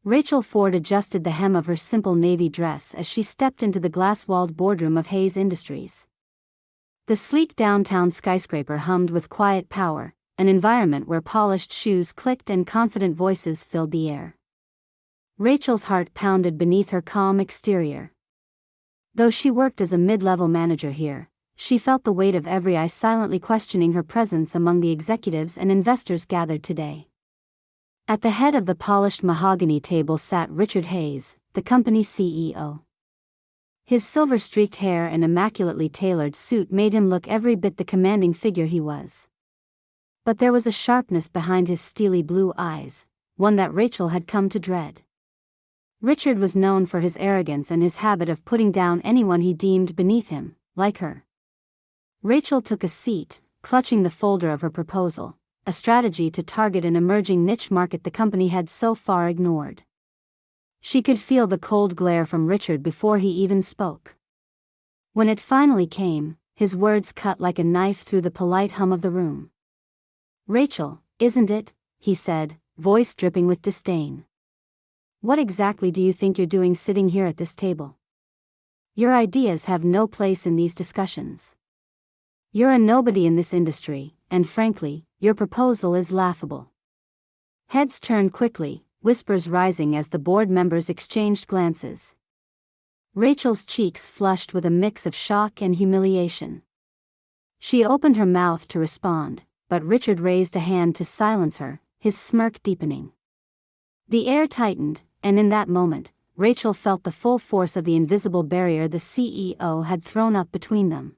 Rachel Ford adjusted the hem of her simple navy dress as she stepped into the glass-walled boardroom of Hayes Industries. The sleek downtown skyscraper hummed with quiet power, an environment where polished shoes clicked and confident voices filled the air. Rachel's heart pounded beneath her calm exterior. Though she worked as a mid-level manager here, she felt the weight of every eye silently questioning her presence among the executives and investors gathered today. At the head of the polished mahogany table sat Richard Hayes, the company's CEO. His silver-streaked hair and immaculately tailored suit made him look every bit the commanding figure he was. But there was a sharpness behind his steely blue eyes, one that Rachel had come to dread. Richard was known for his arrogance and his habit of putting down anyone he deemed beneath him, like her. Rachel took a seat, clutching the folder of her proposal, a strategy to target an emerging niche market the company had so far ignored. She could feel the cold glare from Richard before he even spoke. When it finally came, his words cut like a knife through the polite hum of the room. "Rachel, isn't it?" he said, voice dripping with disdain. "What exactly do you think you're doing sitting here at this table? Your ideas have no place in these discussions. You're a nobody in this industry, and frankly, your proposal is laughable." Heads turned quickly, whispers rising as the board members exchanged glances. Rachel's cheeks flushed with a mix of shock and humiliation. She opened her mouth to respond, but Richard raised a hand to silence her, his smirk deepening. The air tightened, and in that moment, Rachel felt the full force of the invisible barrier the CEO had thrown up between them.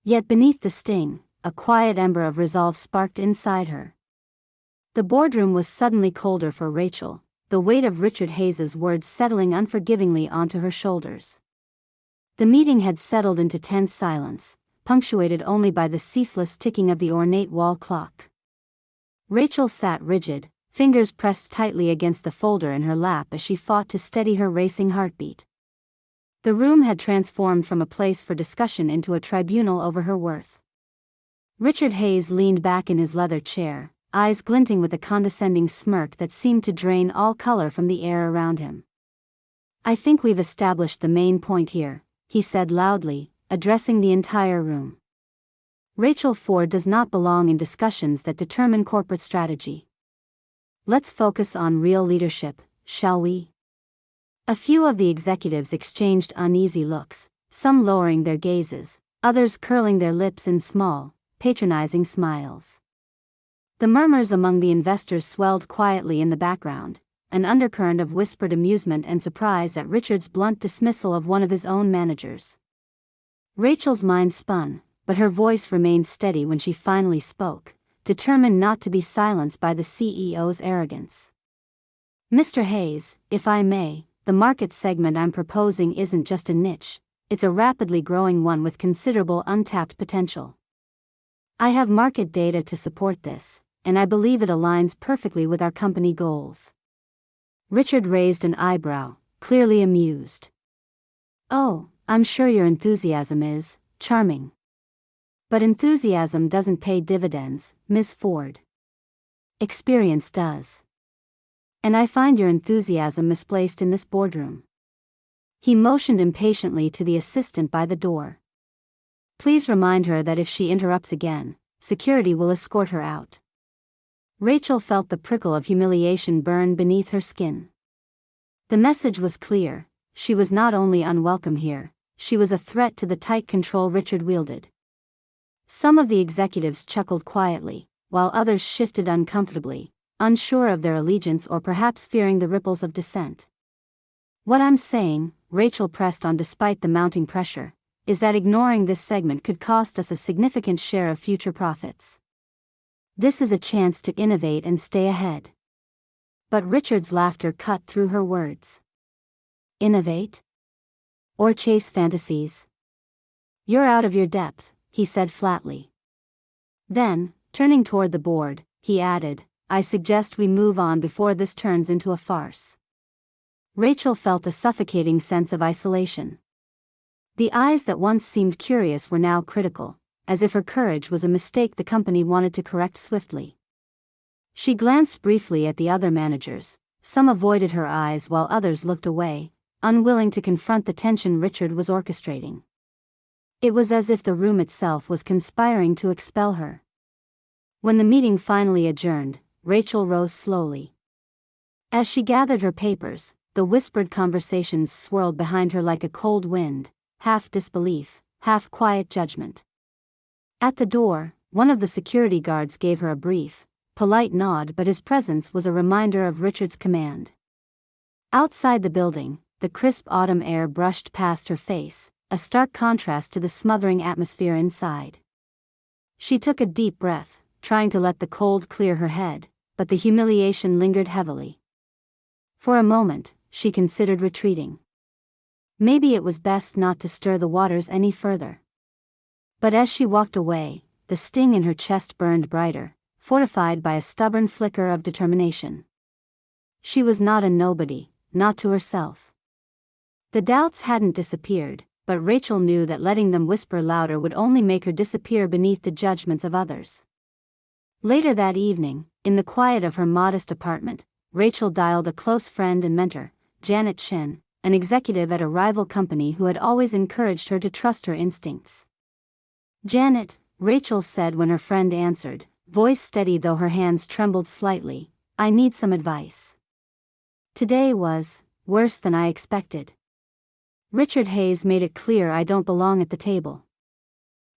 Yet beneath the sting, a quiet ember of resolve sparked inside her. The boardroom was suddenly colder for Rachel, the weight of Richard Hayes's words settling unforgivingly onto her shoulders. The meeting had settled into tense silence, punctuated only by the ceaseless ticking of the ornate wall clock. Rachel sat rigid, fingers pressed tightly against the folder in her lap as she fought to steady her racing heartbeat. The room had transformed from a place for discussion into a tribunal over her worth. Richard Hayes leaned back in his leather chair, eyes glinting with a condescending smirk that seemed to drain all color from the air around him. "I think we've established the main point here," he said loudly, addressing the entire room. "Rachel Ford does not belong in discussions that determine corporate strategy. Let's focus on real leadership, shall we?" A few of the executives exchanged uneasy looks, some lowering their gazes, others curling their lips in small, patronizing smiles. The murmurs among the investors swelled quietly in the background, an undercurrent of whispered amusement and surprise at Richard's blunt dismissal of one of his own managers. Rachel's mind spun, but her voice remained steady when she finally spoke, determined not to be silenced by the CEO's arrogance. "Mr. Hayes, if I may, the market segment I'm proposing isn't just a niche, it's a rapidly growing one with considerable untapped potential. I have market data to support this, and I believe it aligns perfectly with our company goals." Richard raised an eyebrow, clearly amused. "Oh, I'm sure your enthusiasm is charming. But enthusiasm doesn't pay dividends, Ms. Ford. Experience does. And I find your enthusiasm misplaced in this boardroom." He motioned impatiently to the assistant by the door. "Please remind her that if she interrupts again, security will escort her out." Rachel felt the prickle of humiliation burn beneath her skin. The message was clear: she was not only unwelcome here, she was a threat to the tight control Richard wielded. Some of the executives chuckled quietly, while others shifted uncomfortably, unsure of their allegiance or perhaps fearing the ripples of dissent. "What I'm saying," Rachel pressed on despite the mounting pressure, "is that ignoring this segment could cost us a significant share of future profits. This is a chance to innovate and stay ahead." But Richard's laughter cut through her words. "Innovate? Or chase fantasies? You're out of your depth," he said flatly. Then, turning toward the board, he added, "I suggest we move on before this turns into a farce." Rachel felt a suffocating sense of isolation. The eyes that once seemed curious were now critical, as if her courage was a mistake the company wanted to correct swiftly. She glanced briefly at the other managers, Some avoided her eyes while others looked away, unwilling to confront the tension Richard was orchestrating. It was as if the room itself was conspiring to expel her. When the meeting finally adjourned, Rachel rose slowly. As she gathered her papers, the whispered conversations swirled behind her like a cold wind, half disbelief, half quiet judgment. At the door, one of the security guards gave her a brief, polite nod, but his presence was a reminder of Richard's command. Outside the building, the crisp autumn air brushed past her face, a stark contrast to the smothering atmosphere inside. She took a deep breath, trying to let the cold clear her head, but the humiliation lingered heavily. For a moment, she considered retreating. Maybe it was best not to stir the waters any further. But as she walked away, the sting in her chest burned brighter, fortified by a stubborn flicker of determination. She was not a nobody, not to herself. The doubts hadn't disappeared, but Rachel knew that letting them whisper louder would only make her disappear beneath the judgments of others. Later that evening, in the quiet of her modest apartment, Rachel dialed a close friend and mentor, Janet Chin, an executive at a rival company who had always encouraged her to trust her instincts. "Janet," Rachel said when her friend answered, voice steady though her hands trembled slightly, "I need some advice. Today was worse than I expected. Richard Hayes made it clear I don't belong at the table."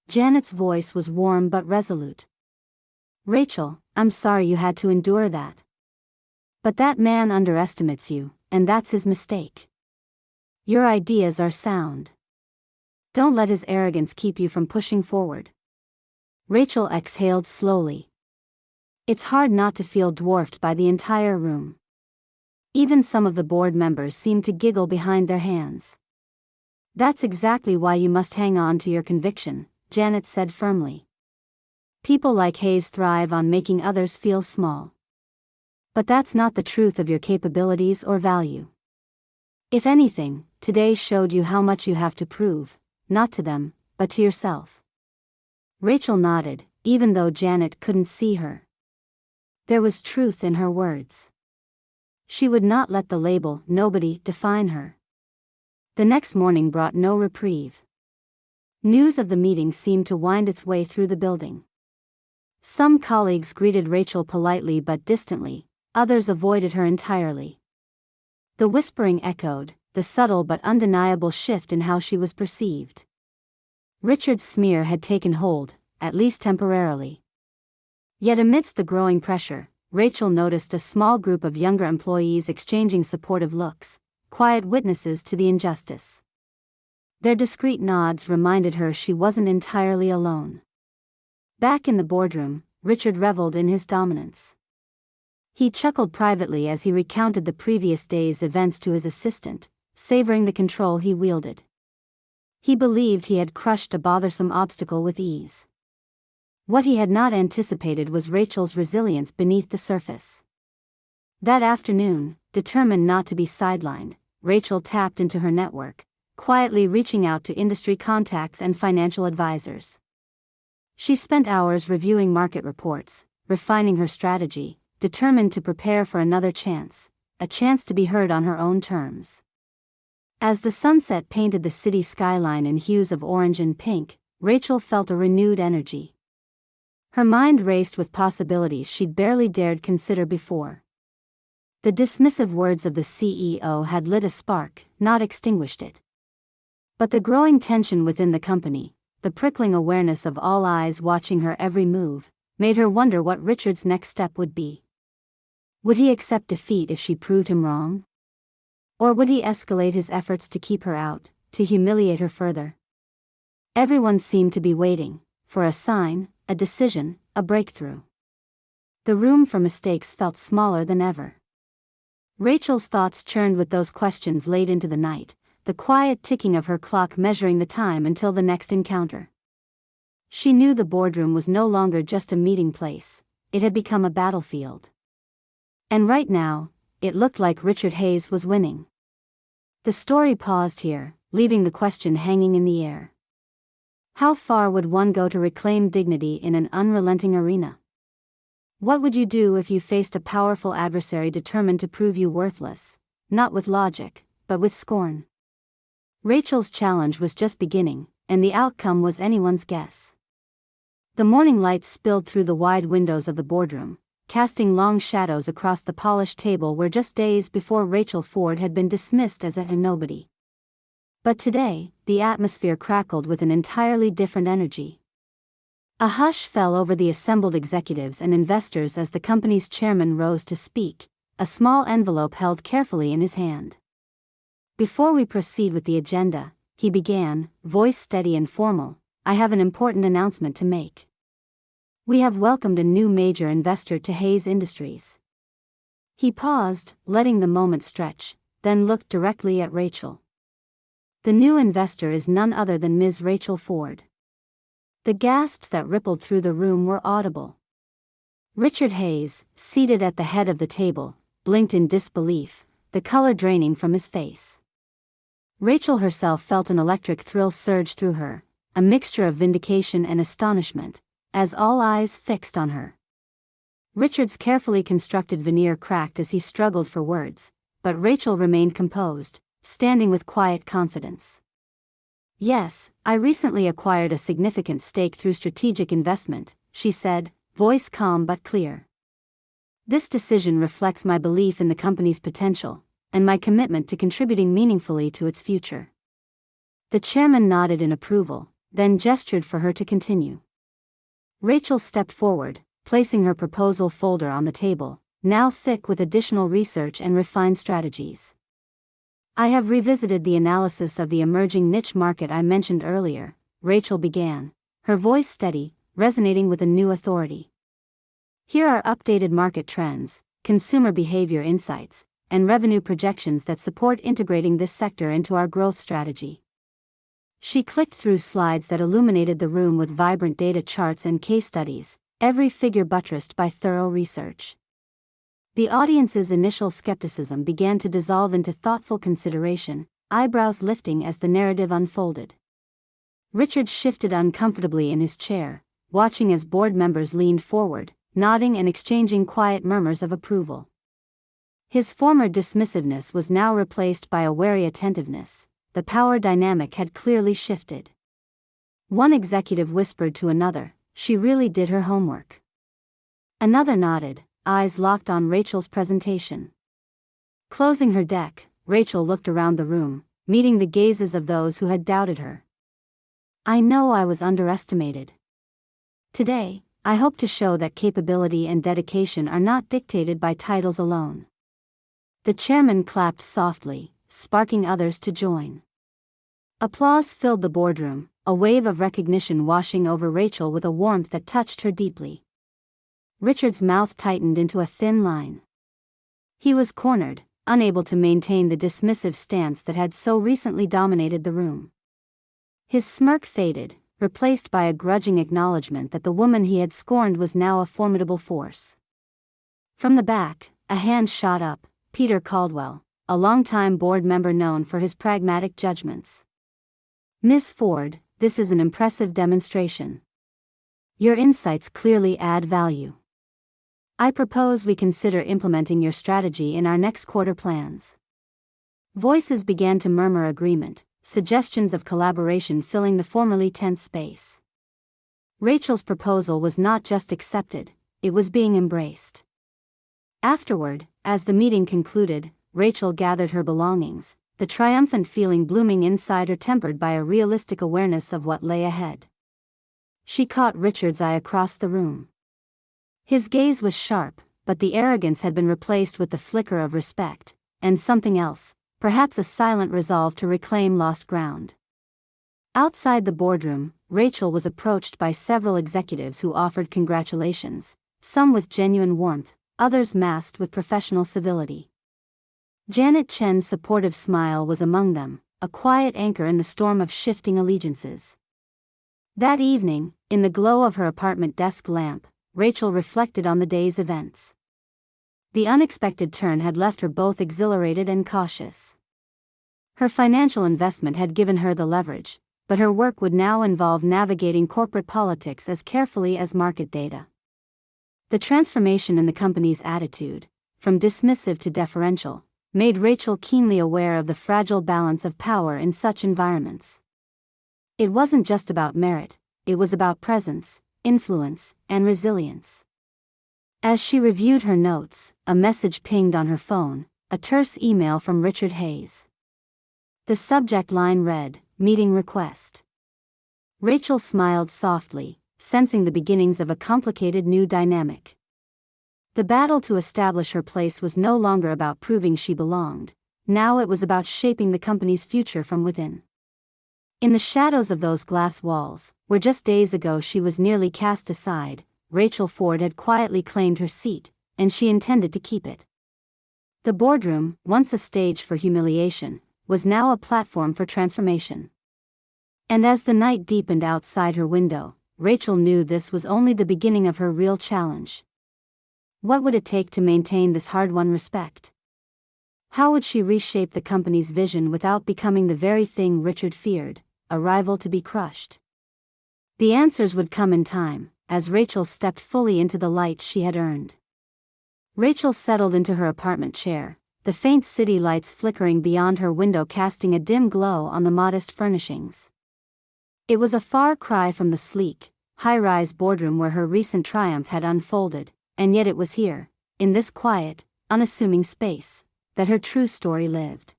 Janet's voice was warm but resolute. "Rachel, I'm sorry you had to endure that. But that man underestimates you, and that's his mistake. Your ideas are sound. Don't let his arrogance keep you from pushing forward." Rachel exhaled slowly. It's hard not to feel dwarfed by the entire room. Even some of the board members seemed to giggle behind their hands. "That's exactly why you must hang on to your conviction," Janet said firmly. "People like Hayes thrive on making others feel small. But that's not the truth of your capabilities or value. If anything, today showed you how much you have to prove, not to them, but to yourself." Rachel nodded, even though Janet couldn't see her. There was truth in her words. She would not let the label "nobody" define her. The next morning brought no reprieve. News of the meeting seemed to wind its way through the building. Some colleagues greeted Rachel politely but distantly, others avoided her entirely. The whispering echoed, the subtle but undeniable shift in how she was perceived. Richard's smear had taken hold, at least temporarily. Yet amidst the growing pressure, Rachel noticed a small group of younger employees exchanging supportive looks, quiet witnesses to the injustice. Their discreet nods reminded her she wasn't entirely alone. Back in the boardroom, Richard reveled in his dominance. He chuckled privately as he recounted the previous day's events to his assistant, savoring the control he wielded. He believed he had crushed a bothersome obstacle with ease. What he had not anticipated was Rachel's resilience beneath the surface. That afternoon, determined not to be sidelined, Rachel tapped into her network, quietly reaching out to industry contacts and financial advisors. She spent hours reviewing market reports, refining her strategy, determined to prepare for another chance, a chance to be heard on her own terms. As the sunset painted the city skyline in hues of orange and pink, Rachel felt a renewed energy. Her mind raced with possibilities she'd barely dared consider before. The dismissive words of the CEO had lit a spark, not extinguished it. But the growing tension within the company, the prickling awareness of all eyes watching her every move, made her wonder what Richard's next step would be. Would he accept defeat if she proved him wrong? Or would he escalate his efforts to keep her out, to humiliate her further? Everyone seemed to be waiting for a sign, a decision, a breakthrough. The room for mistakes felt smaller than ever. Rachel's thoughts churned with those questions late into the night, the quiet ticking of her clock measuring the time until the next encounter. She knew the boardroom was no longer just a meeting place, it had become a battlefield. And right now, it looked like Richard Hayes was winning. The story paused here, leaving the question hanging in the air. How far would one go to reclaim dignity in an unrelenting arena? What would you do if you faced a powerful adversary determined to prove you worthless, not with logic, but with scorn? Rachel's challenge was just beginning, and the outcome was anyone's guess. The morning light spilled through the wide windows of the boardroom, casting long shadows across the polished table where just days before Rachel Ford had been dismissed as a nobody. But today, the atmosphere crackled with an entirely different energy. A hush fell over the assembled executives and investors as the company's chairman rose to speak, a small envelope held carefully in his hand. Before we proceed with the agenda, he began, voice steady and formal, I have an important announcement to make. We have welcomed a new major investor to Hayes Industries. He paused, letting the moment stretch, then looked directly at Rachel. The new investor is none other than Ms. Rachel Ford. The gasps that rippled through the room were audible. Richard Hayes, seated at the head of the table, blinked in disbelief, the color draining from his face. Rachel herself felt an electric thrill surge through her, a mixture of vindication and astonishment, as all eyes fixed on her. Richard's carefully constructed veneer cracked as he struggled for words, but Rachel remained composed, standing with quiet confidence. Yes, I recently acquired a significant stake through strategic investment, she said, voice calm but clear. This decision reflects my belief in the company's potential, and my commitment to contributing meaningfully to its future. The chairman nodded in approval, then gestured for her to continue. Rachel stepped forward, placing her proposal folder on the table, now thick with additional research and refined strategies. I have revisited the analysis of the emerging niche market I mentioned earlier, Rachel began, her voice steady, resonating with a new authority. Here are updated market trends, consumer behavior insights, and revenue projections that support integrating this sector into our growth strategy. She clicked through slides that illuminated the room with vibrant data charts and case studies, every figure buttressed by thorough research. The audience's initial skepticism began to dissolve into thoughtful consideration, eyebrows lifting as the narrative unfolded. Richard shifted uncomfortably in his chair, watching as board members leaned forward, nodding and exchanging quiet murmurs of approval. His former dismissiveness was now replaced by a wary attentiveness. The power dynamic had clearly shifted. One executive whispered to another, she really did her homework. Another nodded, eyes locked on Rachel's presentation. Closing her deck, Rachel looked around the room, meeting the gazes of those who had doubted her. I know I was underestimated. Today, I hope to show that capability and dedication are not dictated by titles alone. The chairman clapped softly, sparking others to join. Applause filled the boardroom, a wave of recognition washing over Rachel with a warmth that touched her deeply. Richard's mouth tightened into a thin line. He was cornered, unable to maintain the dismissive stance that had so recently dominated the room. His smirk faded, replaced by a grudging acknowledgement that the woman he had scorned was now a formidable force. From the back, a hand shot up, Peter Caldwell, a longtime board member known for his pragmatic judgments. Ms. Ford, this is an impressive demonstration. Your insights clearly add value. I propose we consider implementing your strategy in our next quarter plans. Voices began to murmur agreement, suggestions of collaboration filling the formerly tense space. Rachel's proposal was not just accepted, it was being embraced. Afterward, as the meeting concluded, Rachel gathered her belongings, the triumphant feeling blooming inside her tempered by a realistic awareness of what lay ahead. She caught Richard's eye across the room. His gaze was sharp, but the arrogance had been replaced with the flicker of respect, and something else, perhaps a silent resolve to reclaim lost ground. Outside the boardroom, Rachel was approached by several executives who offered congratulations, some with genuine warmth, others masked with professional civility. Janet Chen's supportive smile was among them, a quiet anchor in the storm of shifting allegiances. That evening, in the glow of her apartment desk lamp, Rachel reflected on the day's events. The unexpected turn had left her both exhilarated and cautious. Her financial investment had given her the leverage, but her work would now involve navigating corporate politics as carefully as market data. The transformation in the company's attitude, from dismissive to deferential, made Rachel keenly aware of the fragile balance of power in such environments. It wasn't just about merit, it was about presence, influence, and resilience. As she reviewed her notes, a message pinged on her phone, a terse email from Richard Hayes. The subject line read, "Meeting request." Rachel smiled softly, sensing the beginnings of a complicated new dynamic. The battle to establish her place was no longer about proving she belonged, now it was about shaping the company's future from within. In the shadows of those glass walls, where just days ago she was nearly cast aside, Rachel Ford had quietly claimed her seat, and she intended to keep it. The boardroom, once a stage for humiliation, was now a platform for transformation. And as the night deepened outside her window, Rachel knew this was only the beginning of her real challenge. What would it take to maintain this hard-won respect? How would she reshape the company's vision without becoming the very thing Richard feared, a rival to be crushed? The answers would come in time, as Rachel stepped fully into the light she had earned. Rachel settled into her apartment chair, the faint city lights flickering beyond her window casting a dim glow on the modest furnishings. It was a far cry from the sleek, high-rise boardroom where her recent triumph had unfolded, and yet it was here, in this quiet, unassuming space, that her true story lived.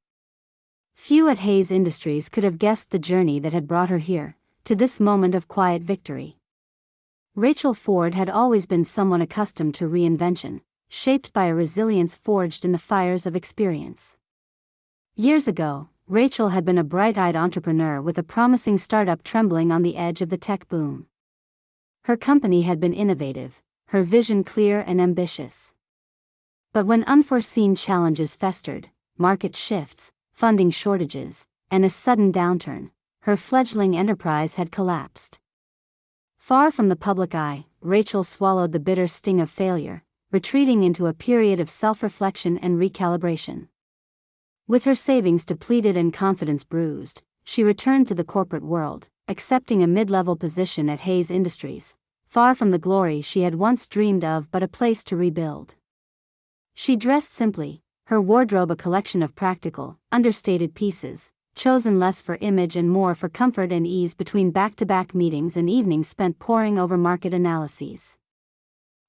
Few at Hayes Industries could have guessed the journey that had brought her here, to this moment of quiet victory. Rachel Ford had always been someone accustomed to reinvention, shaped by a resilience forged in the fires of experience. Years ago, Rachel had been a bright-eyed entrepreneur with a promising startup trembling on the edge of the tech boom. Her company had been innovative, her vision clear and ambitious. But when unforeseen challenges festered, market shifts, funding shortages, and a sudden downturn, her fledgling enterprise had collapsed. Far from the public eye, Rachel swallowed the bitter sting of failure, retreating into a period of self-reflection and recalibration. With her savings depleted and confidence bruised, she returned to the corporate world, accepting a mid-level position at Hayes Industries, far from the glory she had once dreamed of but a place to rebuild. She dressed simply, her wardrobe a collection of practical, understated pieces, chosen less for image and more for comfort and ease between back-to-back meetings and evenings spent poring over market analyses.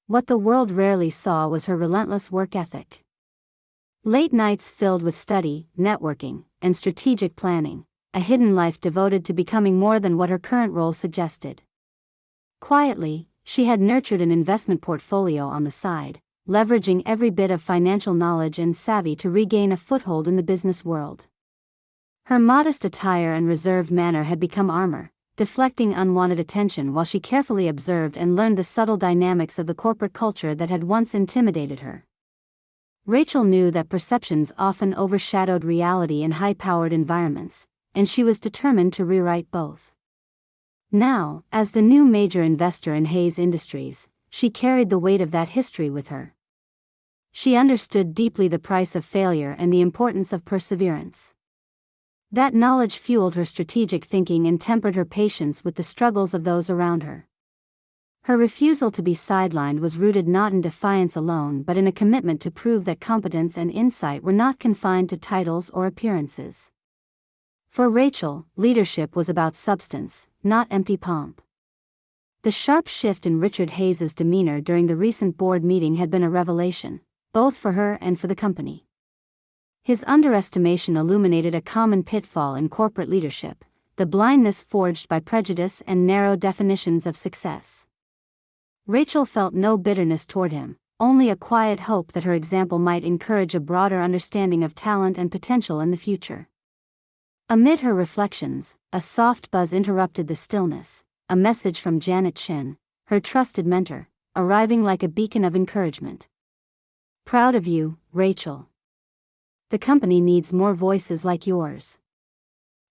What the world rarely saw was her relentless work ethic. Late nights filled with study, networking, and strategic planning, a hidden life devoted to becoming more than what her current role suggested. Quietly, she had nurtured an investment portfolio on the side, leveraging every bit of financial knowledge and savvy to regain a foothold in the business world. Her modest attire and reserved manner had become armor, deflecting unwanted attention while she carefully observed and learned the subtle dynamics of the corporate culture that had once intimidated her. Rachel knew that perceptions often overshadowed reality in high-powered environments, and she was determined to rewrite both. Now, as the new major investor in Hayes Industries, she carried the weight of that history with her. She understood deeply the price of failure and the importance of perseverance. That knowledge fueled her strategic thinking and tempered her patience with the struggles of those around her. Her refusal to be sidelined was rooted not in defiance alone but in a commitment to prove that competence and insight were not confined to titles or appearances. For Rachel, leadership was about substance, not empty pomp. The sharp shift in Richard Hayes's demeanor during the recent board meeting had been a revelation, both for her and for the company. His underestimation illuminated a common pitfall in corporate leadership, the blindness forged by prejudice and narrow definitions of success. Rachel felt no bitterness toward him, only a quiet hope that her example might encourage a broader understanding of talent and potential in the future. Amid her reflections, a soft buzz interrupted the stillness, a message from Janet Chin, her trusted mentor, arriving like a beacon of encouragement. "Proud of you, Rachel. The company needs more voices like yours."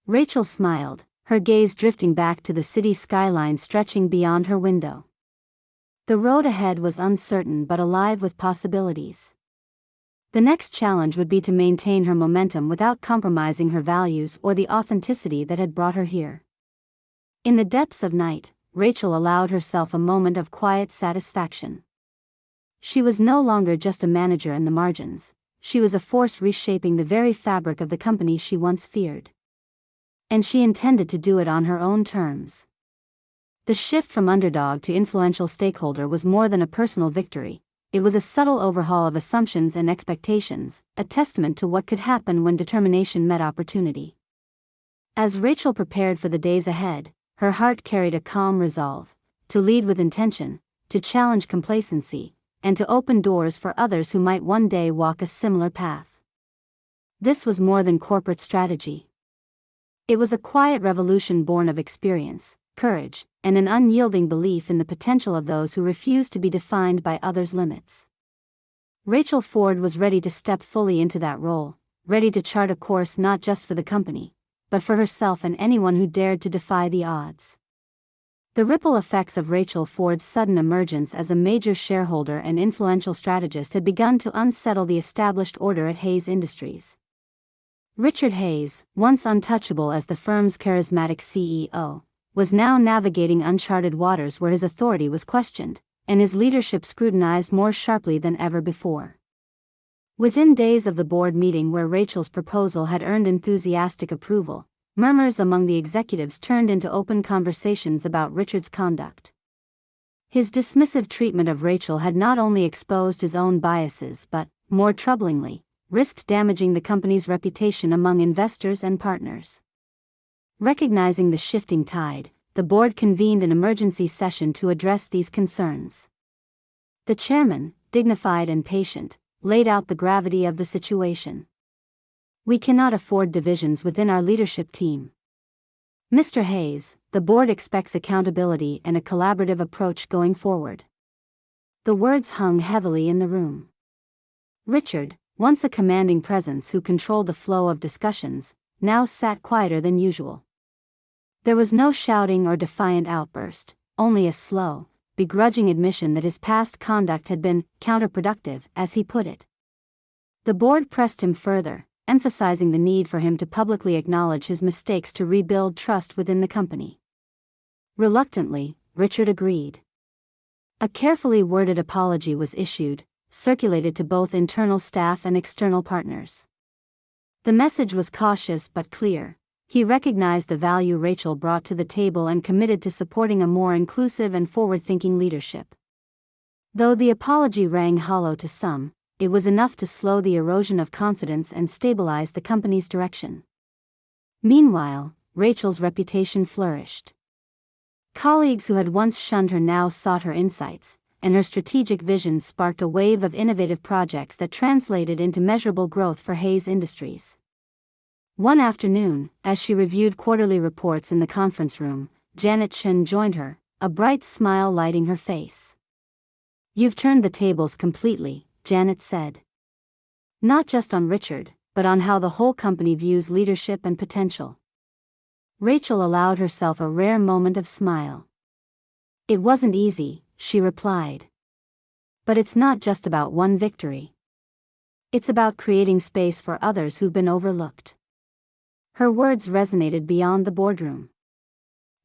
Rachel smiled, her gaze drifting back to the city skyline stretching beyond her window. The road ahead was uncertain but alive with possibilities. The next challenge would be to maintain her momentum without compromising her values or the authenticity that had brought her here. In the depths of night, Rachel allowed herself a moment of quiet satisfaction. She was no longer just a manager in the margins. She was a force reshaping the very fabric of the company she once feared. And she intended to do it on her own terms. The shift from underdog to influential stakeholder was more than a personal victory. It was a subtle overhaul of assumptions and expectations, a testament to what could happen when determination met opportunity. As Rachel prepared for the days ahead, her heart carried a calm resolve to lead with intention, to challenge complacency, and to open doors for others who might one day walk a similar path. This was more than corporate strategy. It was a quiet revolution born of experience, courage, and an unyielding belief in the potential of those who refuse to be defined by others' limits. Rachel Ford was ready to step fully into that role, ready to chart a course not just for the company, but for herself and anyone who dared to defy the odds. The ripple effects of Rachel Ford's sudden emergence as a major shareholder and influential strategist had begun to unsettle the established order at Hayes Industries. Richard Hayes, once untouchable as the firm's charismatic CEO, was now navigating uncharted waters where his authority was questioned, and his leadership scrutinized more sharply than ever before. Within days of the board meeting where Rachel's proposal had earned enthusiastic approval, murmurs among the executives turned into open conversations about Richard's conduct. His dismissive treatment of Rachel had not only exposed his own biases but, more troublingly, risked damaging the company's reputation among investors and partners. Recognizing the shifting tide, the board convened an emergency session to address these concerns. The chairman, dignified and patient, laid out the gravity of the situation. "We cannot afford divisions within our leadership team. Mr. Hayes, the board expects accountability and a collaborative approach going forward." The words hung heavily in the room. Richard, once a commanding presence who controlled the flow of discussions, now sat quieter than usual. There was no shouting or defiant outburst, only a slow, begrudging admission that his past conduct had been counterproductive, as he put it. The board pressed him further, emphasizing the need for him to publicly acknowledge his mistakes to rebuild trust within the company. Reluctantly, Richard agreed. A carefully worded apology was issued, circulated to both internal staff and external partners. The message was cautious but clear. He recognized the value Rachel brought to the table and committed to supporting a more inclusive and forward-thinking leadership. Though the apology rang hollow to some, it was enough to slow the erosion of confidence and stabilize the company's direction. Meanwhile, Rachel's reputation flourished. Colleagues who had once shunned her now sought her insights, and her strategic vision sparked a wave of innovative projects that translated into measurable growth for Hayes Industries. One afternoon, as she reviewed quarterly reports in the conference room, Janet Chen joined her, a bright smile lighting her face. "You've turned the tables completely," Janet said. "Not just on Richard, but on how the whole company views leadership and potential." Rachel allowed herself a rare moment of smile. "It wasn't easy," she replied. "But it's not just about one victory. It's about creating space for others who've been overlooked." Her words resonated beyond the boardroom.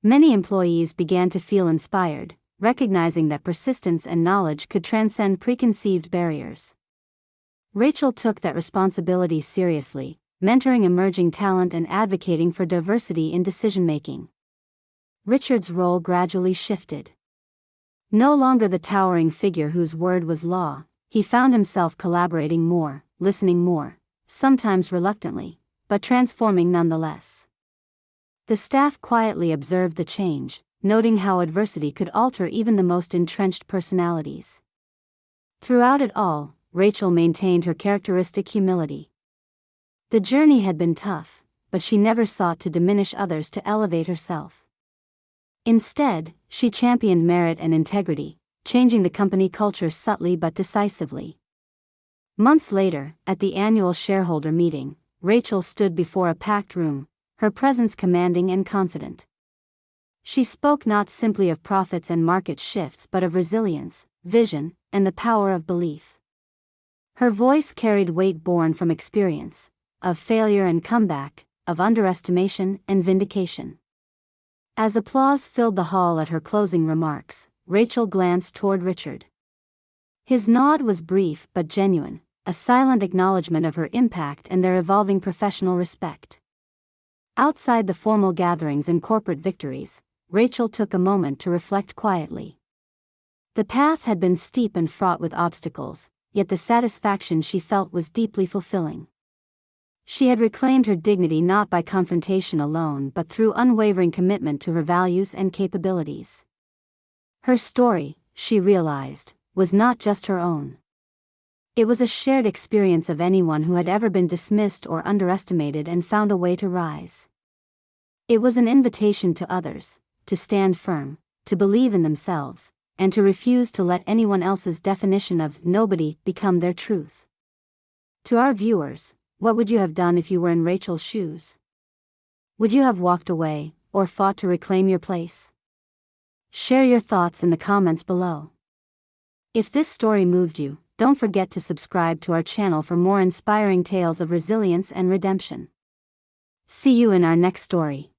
Many employees began to feel inspired, recognizing that persistence and knowledge could transcend preconceived barriers. Rachel took that responsibility seriously, mentoring emerging talent and advocating for diversity in decision-making. Richard's role gradually shifted. No longer the towering figure whose word was law, he found himself collaborating more, listening more, sometimes reluctantly, but transforming nonetheless. The staff quietly observed the change, noting how adversity could alter even the most entrenched personalities. Throughout it all, Rachel maintained her characteristic humility. The journey had been tough, but she never sought to diminish others to elevate herself. Instead, she championed merit and integrity, changing the company culture subtly but decisively. Months later, at the annual shareholder meeting, Rachel stood before a packed room, her presence commanding and confident. She spoke not simply of profits and market shifts but of resilience, vision, and the power of belief. Her voice carried weight born from experience, of failure and comeback, of underestimation and vindication. As applause filled the hall at her closing remarks, Rachel glanced toward Richard. His nod was brief but genuine, a silent acknowledgement of her impact and their evolving professional respect. Outside the formal gatherings and corporate victories, Rachel took a moment to reflect quietly. The path had been steep and fraught with obstacles, yet the satisfaction she felt was deeply fulfilling. She had reclaimed her dignity not by confrontation alone but through unwavering commitment to her values and capabilities. Her story, she realized, was not just her own. It was a shared experience of anyone who had ever been dismissed or underestimated and found a way to rise. It was an invitation to others, to stand firm, to believe in themselves, and to refuse to let anyone else's definition of nobody become their truth. To our viewers, what would you have done if you were in Rachel's shoes? Would you have walked away, or fought to reclaim your place? Share your thoughts in the comments below. If this story moved you, don't forget to subscribe to our channel for more inspiring tales of resilience and redemption. See you in our next story.